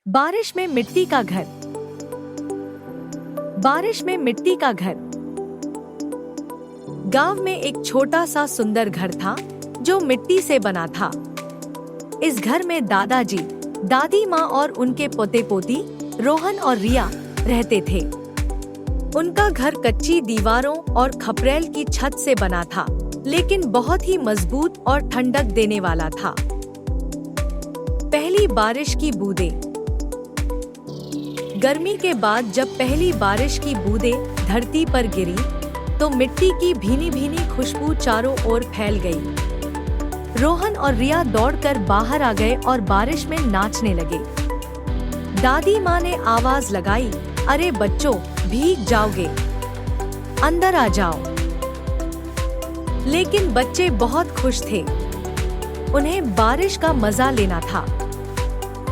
बारिश में मिट्टी का घर। बारिश में मिट्टी का घर। गांव में एक छोटा सा सुंदर घर था जो मिट्टी से बना था। इस घर में दादाजी, दादी माँ और उनके पोते पोती रोहन और रिया रहते थे। उनका घर कच्ची दीवारों और खपरेल की छत से बना था, लेकिन बहुत ही मजबूत और ठंडक देने वाला था। पहली बारिश की बूंदें। गर्मी के बाद जब पहली बारिश की बूंदें धरती पर गिरी, तो मिट्टी की भीनी भीनी खुशबू चारों ओर फैल गई। रोहन और रिया दौड़कर बाहर आ गए और बारिश में नाचने लगे। दादी माँ ने आवाज लगाई, अरे बच्चों, भीग जाओगे, अंदर आ जाओ। लेकिन बच्चे बहुत खुश थे, उन्हें बारिश का मजा लेना था।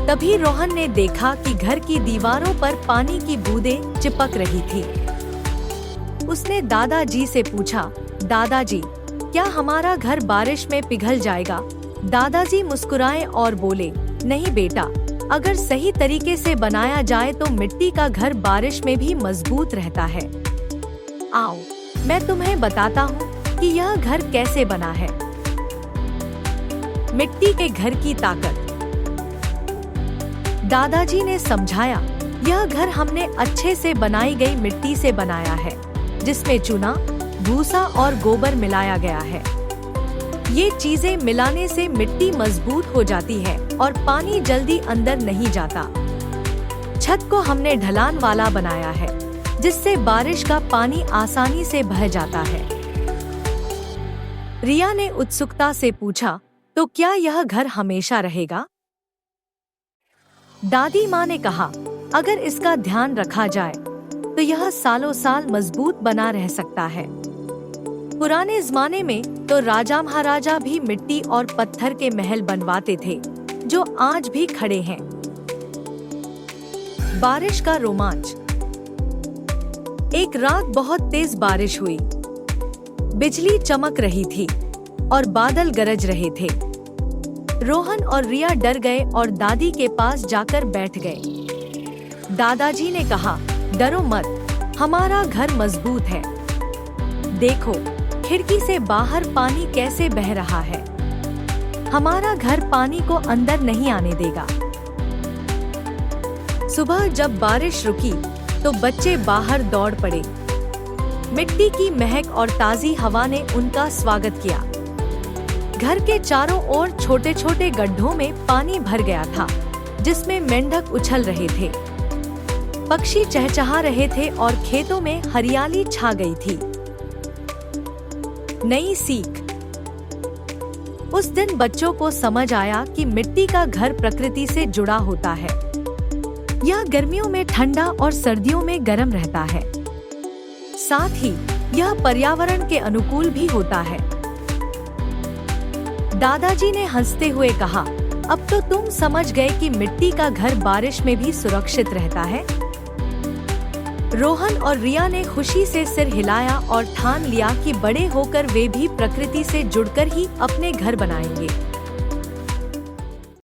तभी रोहन ने देखा कि घर की दीवारों पर पानी की बूंदें चिपक रही थी। उसने दादाजी से पूछा, दादाजी, क्या हमारा घर बारिश में पिघल जाएगा? दादाजी मुस्कुराए और बोले, नहीं बेटा, अगर सही तरीके से बनाया जाए तो मिट्टी का घर बारिश में भी मजबूत रहता है। आओ, मैं तुम्हें बताता हूँ कि यह घर कैसे बना है। मिट्टी के घर की ताकत। दादाजी ने समझाया, यह घर हमने अच्छे से बनाई गई मिट्टी से बनाया है, जिसमें चूना, भूसा और गोबर मिलाया गया है। ये चीजें मिलाने से मिट्टी मजबूत हो जाती है और पानी जल्दी अंदर नहीं जाता। छत को हमने ढलान वाला बनाया है, जिससे बारिश का पानी आसानी से बह जाता है। रिया ने उत्सुकता से पूछा, तो क्या यह घर हमेशा रहेगा? दादी माँ ने कहा, अगर इसका ध्यान रखा जाए तो यह सालों साल मजबूत बना रह सकता है। पुराने जमाने में तो राजा महाराजा भी मिट्टी और पत्थर के महल बनवाते थे, जो आज भी खड़े हैं। बारिश का रोमांच। एक रात बहुत तेज बारिश हुई। बिजली चमक रही थी और बादल गरज रहे थे। रोहन और रिया डर गए और दादी के पास जाकर बैठ गए। दादाजी ने कहा, डरो मत, हमारा घर मजबूत है। देखो, खिड़की से बाहर पानी कैसे बह रहा है। हमारा घर पानी को अंदर नहीं आने देगा। सुबह जब बारिश रुकी तो बच्चे बाहर दौड़ पड़े। मिट्टी की महक और ताजी हवा ने उनका स्वागत किया। घर के चारों ओर छोटे छोटे गड्ढों में पानी भर गया था, जिसमें मेंढक उछल रहे थे, पक्षी चहचहा रहे थे और खेतों में हरियाली छा गई थी। नई सीख। उस दिन बच्चों को समझ आया कि मिट्टी का घर प्रकृति से जुड़ा होता है। यह गर्मियों में ठंडा और सर्दियों में गर्म रहता है। साथ ही यह पर्यावरण के अनुकूल भी होता है। दादाजी ने हंसते हुए कहा, अब तो तुम समझ गए कि मिट्टी का घर बारिश में भी सुरक्षित रहता है। रोहन और रिया ने खुशी से सिर हिलाया और ठान लिया कि बड़े होकर वे भी प्रकृति से जुड़कर ही अपने घर बनाएंगे।